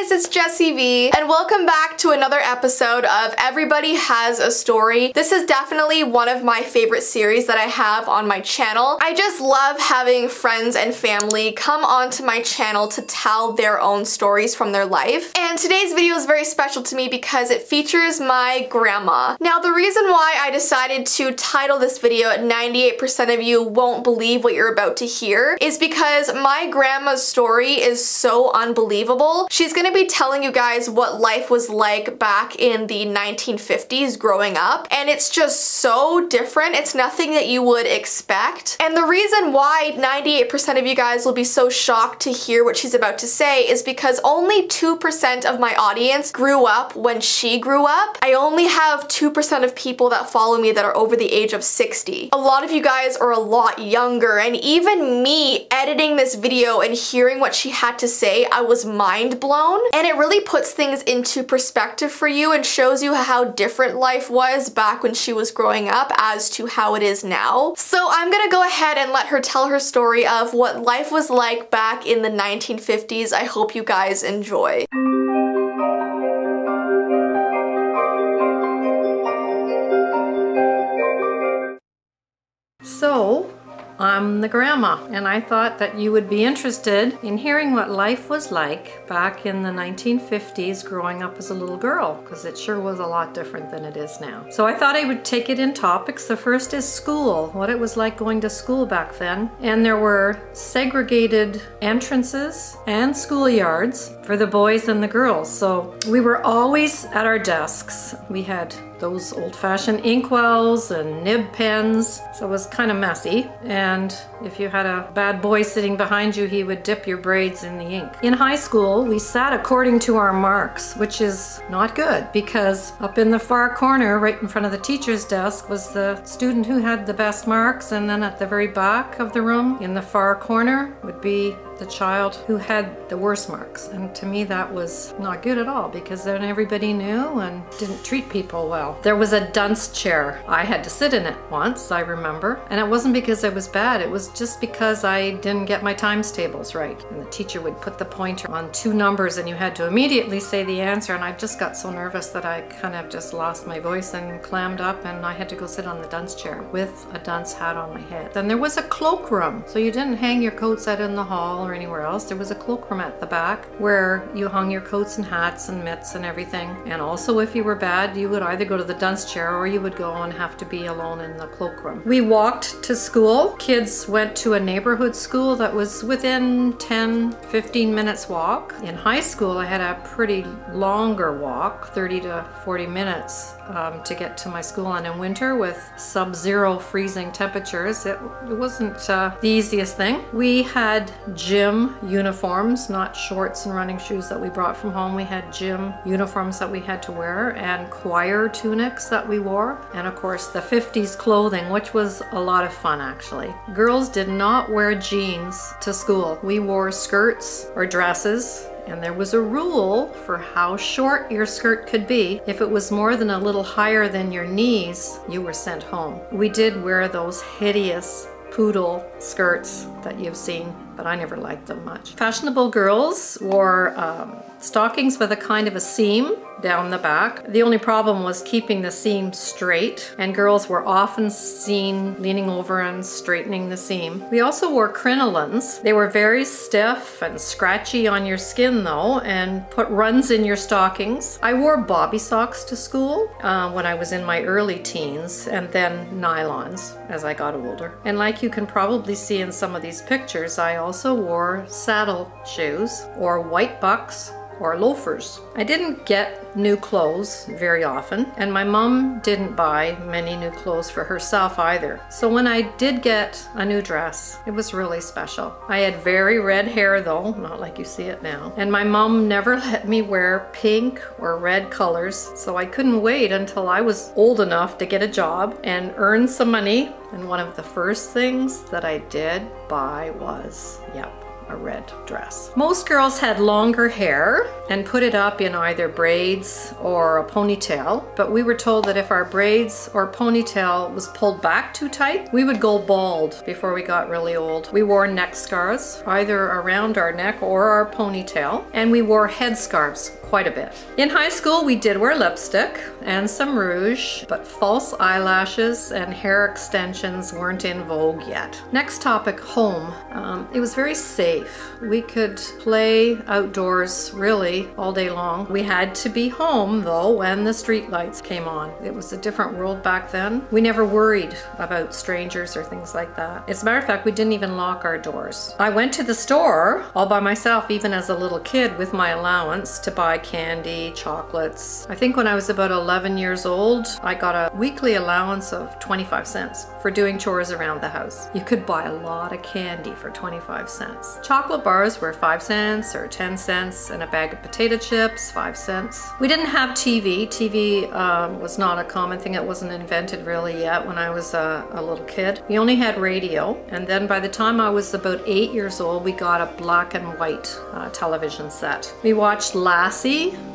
guys, it's Jessii Vee, and welcome back to another episode of Everybody Has a Story. This is definitely one of my favorite series that I have on my channel. I just love having friends and family come onto my channel to tell their own stories from their life. And today's video is very special to me because it features my grandma. Now, the reason why I decided to title this video 98% of you won't believe what you're about to hear is because my grandma's story is so unbelievable. She's gonna be telling you guys what life was like back in the 1950s growing up, and it's just so different. It's nothing that you would expect. And the reason why 98% of you guys will be so shocked to hear what she's about to say is because only 2% of my audience grew up when she grew up. I only have 2% of people that follow me that are over the age of 60. A lot of you guys are a lot younger, and even me editing this video and hearing what she had to say, I was mind blown. And it really puts things into perspective for you and shows you how different life was back when she was growing up as to how it is now. So I'm gonna go ahead and let her tell her story of what life was like back in the 1950s. I hope you guys enjoy. So, I'm the grandma, and I thought that you would be interested in hearing what life was like back in the 1950s growing up as a little girl, because it sure was a lot different than it is now. So I thought I would take it in topics. The first is school, what it was like going to school back then. And there were segregated entrances and schoolyards for the boys and the girls. So we were always at our desks. We had those old-fashioned inkwells and nib pens, so it was kind of messy. And if you had a bad boy sitting behind you, he would dip your braids in the ink. In high school, we sat according to our marks, which is not good, because up in the far corner, right in front of the teacher's desk, was the student who had the best marks, and then at the very back of the room, in the far corner, would be the child who had the worst marks. And to me, that was not good at all, because then everybody knew and didn't treat people well. There was a dunce chair. I had to sit in it once, I remember. And it wasn't because I was bad, it was just because I didn't get my times tables right. And the teacher would put the pointer on two numbers and you had to immediately say the answer, and I just got so nervous that I kind of just lost my voice and clammed up, and I had to go sit on the dunce chair with a dunce hat on my head. Then there was a cloakroom, so you didn't hang your coats out in the hall or anywhere else. There was a cloakroom at the back where you hung your coats and hats and mitts and everything. And also, if you were bad, you would either go to the dunce chair or you would go and have to be alone in the cloakroom. We walked to school. Kids went to a neighborhood school that was within 10-15 minutes walk. In high school, I had a pretty longer walk, 30 to 40 minutes to get to my school. And in winter, with sub-zero freezing temperatures, it wasn't the easiest thing. We had gym uniforms, not shorts and running shoes that we brought from home. We had gym uniforms that we had to wear, and choir tunics that we wore, and of course the 50s clothing, which was a lot of fun actually. Girls did not wear jeans to school. We wore skirts or dresses, and there was a rule for how short your skirt could be. If it was more than a little higher than your knees, you were sent home. We did wear those hideous poodle skirts that you've seen, but I never liked them much. Fashionable girls wore stockings with a kind of a seam down the back. The only problem was keeping the seam straight, and girls were often seen leaning over and straightening the seam. We also wore crinolines. They were very stiff and scratchy on your skin though, and put runs in your stockings. I wore bobby socks to school when I was in my early teens, and then nylons as I got older. And like you can probably see in some of these pictures, I also wore saddle shoes or white bucks or loafers. I didn't get new clothes very often, and my mom didn't buy many new clothes for herself either. So when I did get a new dress, it was really special. I had very red hair though, not like you see it now, and my mom never let me wear pink or red colors, so I couldn't wait until I was old enough to get a job and earn some money. And one of the first things that I did buy was, a red dress. Most girls had longer hair and put it up in either braids or a ponytail, but we were told that if our braids or ponytail was pulled back too tight, we would go bald before we got really old. We wore neck scarves, either around our neck or our ponytail, and we wore headscarves quite a bit. In high school, we did wear lipstick and some rouge, but false eyelashes and hair extensions weren't in vogue yet. Next topic, home. It was very safe. We could play outdoors really all day long. We had to be home though when the street lights came on. It was a different world back then. We never worried about strangers or things like that. As a matter of fact, we didn't even lock our doors. I went to the store all by myself, even as a little kid, with my allowance to buy candy, chocolates. I think when I was about 11 years old, I got a weekly allowance of 25 cents for doing chores around the house. You could buy a lot of candy for 25 cents. Chocolate bars were 5 cents or 10 cents, and a bag of potato chips, 5 cents. We didn't have TV. TV was not a common thing. It wasn't invented really yet when I was a little kid. We only had radio, and then by the time I was about 8 years old, we got a black and white television set. We watched Lassie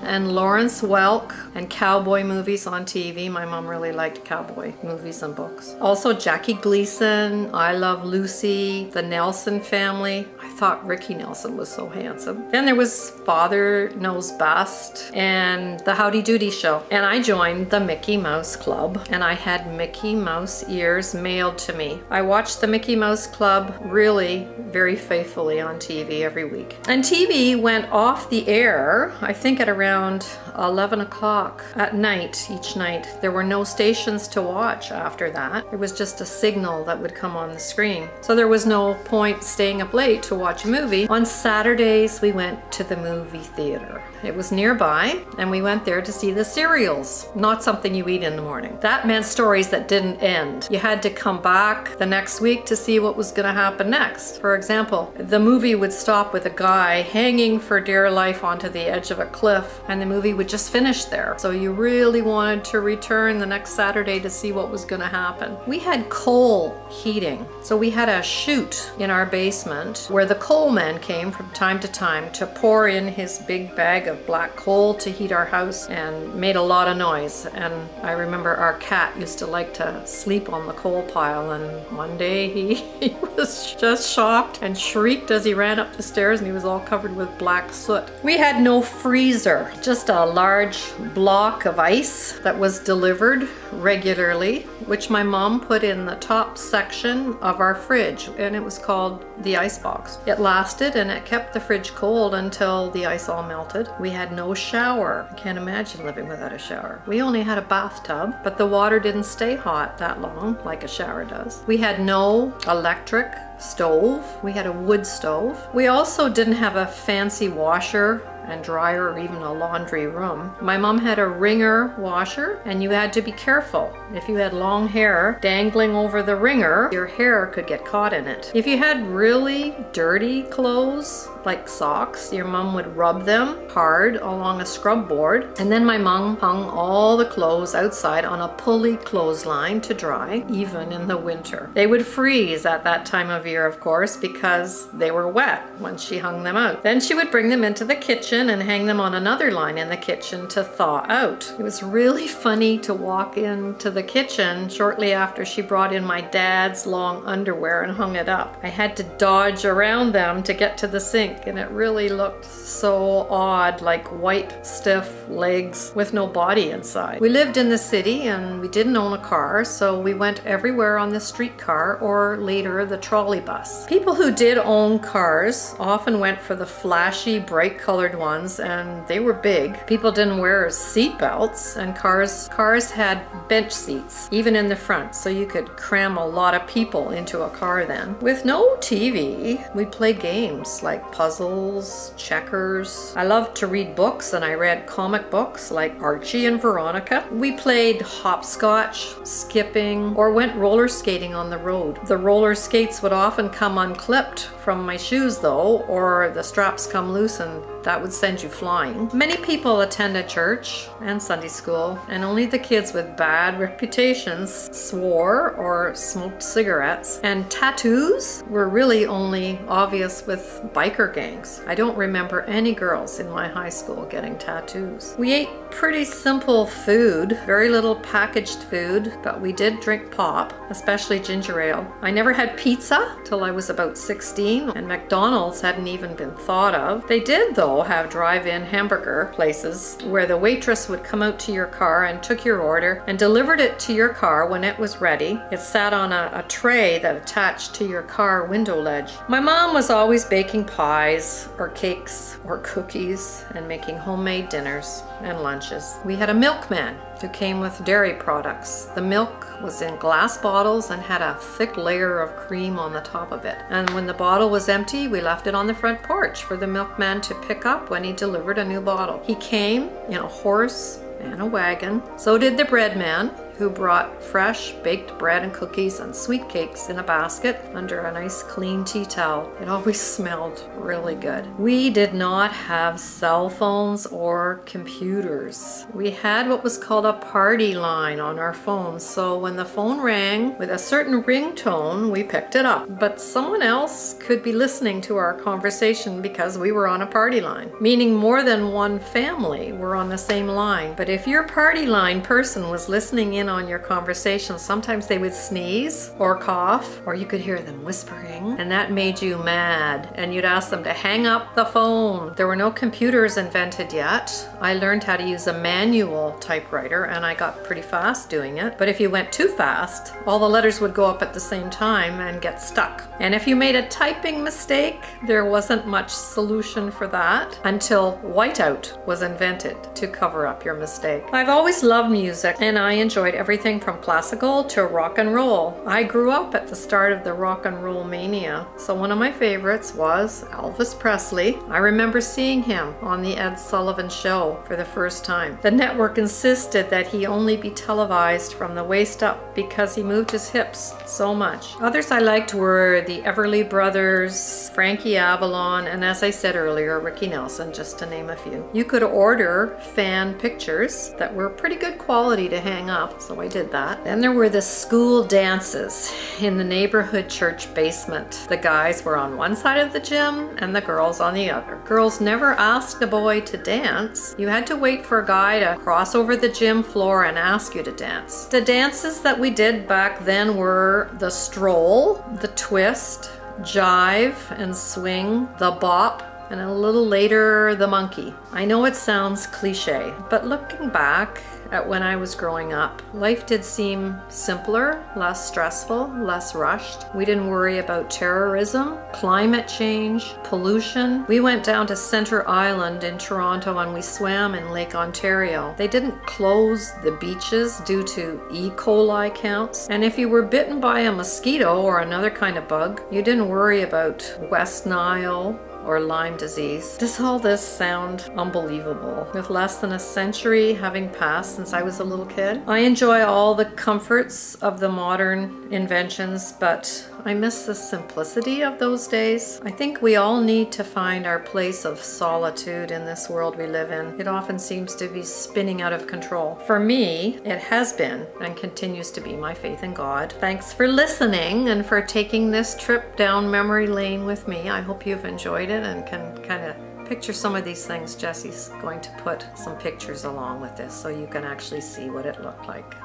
and Lawrence Welk and cowboy movies on TV. My mom really liked cowboy movies and books. Also Jackie Gleason, I Love Lucy, The Nelson Family. I thought Ricky Nelson was so handsome. Then there was Father Knows Best and The Howdy Doody Show. And I joined the Mickey Mouse Club, and I had Mickey Mouse ears mailed to me. I watched the Mickey Mouse Club really very faithfully on TV every week. And TV went off the air, I think at around 11 o'clock at night each night. There were no stations to watch after that. It was just a signal that would come on the screen. So there was no point staying up late to watch a movie. On Saturdays, we went to the movie theater. It was nearby, and we went there to see the serials, not something you eat in the morning. That meant stories that didn't end. You had to come back the next week to see what was gonna happen next. For example, the movie would stop with a guy hanging for dear life onto the edge of a cliff, and the movie would just finish there. So you really wanted to return the next Saturday to see what was gonna happen. We had coal heating, so we had a chute in our basement where the coal man came from time to time to pour in his big bag of black coal to heat our house, and made a lot of noise. And I remember our cat used to like to sleep on the coal pile, and one day he was just shocked and shrieked as he ran up the stairs, and he was all covered with black soot. We had no freezer, just a large block of ice that was delivered regularly, which my mom put in the top section of our fridge, and it was called the ice box. It lasted, and it kept the fridge cold until the ice all melted. We had no shower. I can't imagine living without a shower. We only had a bathtub, but the water didn't stay hot that long like a shower does. We had no electric stove. We had a wood stove. We also didn't have a fancy washer and dryer or even a laundry room. My mom had a wringer washer, and you had to be careful. If you had long hair dangling over the wringer, your hair could get caught in it. If you had really dirty clothes, like socks, your mom would rub them hard along a scrub board, and then my mom hung all the clothes outside on a pulley clothesline to dry, even in the winter. They would freeze at that time of year, of course, because they were wet when she hung them out. Then she would bring them into the kitchen and hang them on another line in the kitchen to thaw out. It was really funny to walk into the kitchen shortly after she brought in my dad's long underwear and hung it up. I had to dodge around them to get to the sink, and it really looked so odd, like white, stiff legs with no body inside. We lived in the city, and we didn't own a car, so we went everywhere on the streetcar or later the trolley bus. People who did own cars often went for the flashy, bright-colored ones, and they were big. People didn't wear seat belts, and cars had bench seats, even in the front, so you could cram a lot of people into a car then. With no TV, we played games like puzzles, checkers. I loved to read books, and I read comic books like Archie and Veronica. We played hopscotch, skipping, or went roller skating on the road. The roller skates would often come unclipped from my shoes though, or the straps come loose and that would send you flying. Many people attended church and Sunday school, and only the kids with bad reputations swore or smoked cigarettes. And tattoos were really only obvious with biker gangs. I don't remember any girls in my high school getting tattoos. We ate pretty simple food, very little packaged food, but we did drink pop, especially ginger ale. I never had pizza till I was about 16, and McDonald's hadn't even been thought of. They did though have drive-in hamburger places where the waitress would come out to your car and took your order and delivered it to your car when it was ready. It sat on a tray that attached to your car window ledge. My mom was always baking pies or cakes or cookies and making homemade dinners and lunches. We had a milkman who came with dairy products. The milk was in glass bottles and had a thick layer of cream on the top of it. And when the bottle was empty, we left it on the front porch for the milkman to pick up when he delivered a new bottle. He came in a horse and a wagon. So did the bread man, who brought fresh baked bread and cookies and sweet cakes in a basket under a nice clean tea towel. It always smelled really good. We did not have cell phones or computers. We had what was called a party line on our phones, so when the phone rang with a certain ringtone, we picked it up. But someone else could be listening to our conversation because we were on a party line, meaning more than one family were on the same line. But if your party line person was listening in on your conversation, sometimes they would sneeze or cough, or you could hear them whispering, and that made you mad, and you'd ask them to hang up the phone. There were no computers invented yet. I learned how to use a manual typewriter, and I got pretty fast doing it. But if you went too fast, all the letters would go up at the same time and get stuck. And if you made a typing mistake, there wasn't much solution for that until whiteout was invented to cover up your mistake. I've always loved music, and I enjoyed everything from classical to rock and roll. I grew up at the start of the rock and roll mania, so one of my favorites was Elvis Presley. I remember seeing him on the Ed Sullivan Show for the first time. The network insisted that he only be televised from the waist up because he moved his hips so much. Others I liked were the Everly Brothers, Frankie Avalon, and as I said earlier, Ricky Nelson, just to name a few. You could order fan pictures that were pretty good quality to hang up, so I did that. Then there were the school dances in the neighborhood church basement. The guys were on one side of the gym and the girls on the other. Girls never asked a boy to dance. You had to wait for a guy to cross over the gym floor and ask you to dance. The dances that we did back then were the stroll, the twist, jive and swing, the bop, and a little later, the monkey. I know it sounds cliche, but looking back at when I was growing up, life did seem simpler, less stressful, less rushed. We didn't worry about terrorism, climate change, pollution. We went down to Center Island in Toronto and we swam in Lake Ontario. They didn't close the beaches due to E. coli counts. And if you were bitten by a mosquito or another kind of bug, you didn't worry about West Nile or Lyme disease. Does all this sound unbelievable? With less than a century having passed since I was a little kid, I enjoy all the comforts of the modern inventions, but I miss the simplicity of those days. I think we all need to find our place of solitude in this world we live in. It often seems to be spinning out of control. For me, it has been and continues to be my faith in God. Thanks for listening and for taking this trip down memory lane with me. I hope you've enjoyed it and can kind of picture some of these things. Jessie's going to put some pictures along with this so you can actually see what it looked like.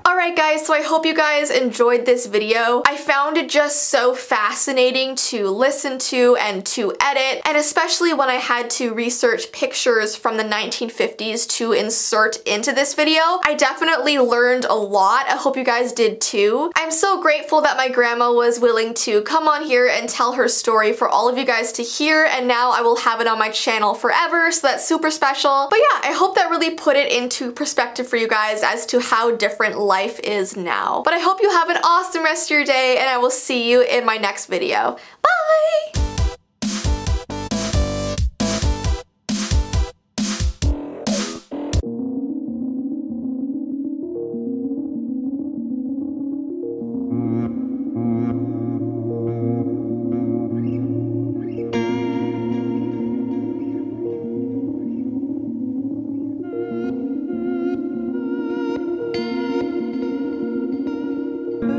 Alright guys, so I hope you guys enjoyed this video. I found it just so fascinating to listen to and to edit, and especially when I had to research pictures from the 1950s to insert into this video. I definitely learned a lot. I hope you guys did too. I'm so grateful that my grandma was willing to come on here and tell her story for all of you guys to hear, and now I will have it on my channel forever, so that's super special. But yeah, I hope that really put it into perspective for you guys as to how different life is now. But I hope you have an awesome rest of your day, and I will see you in my next video. Bye!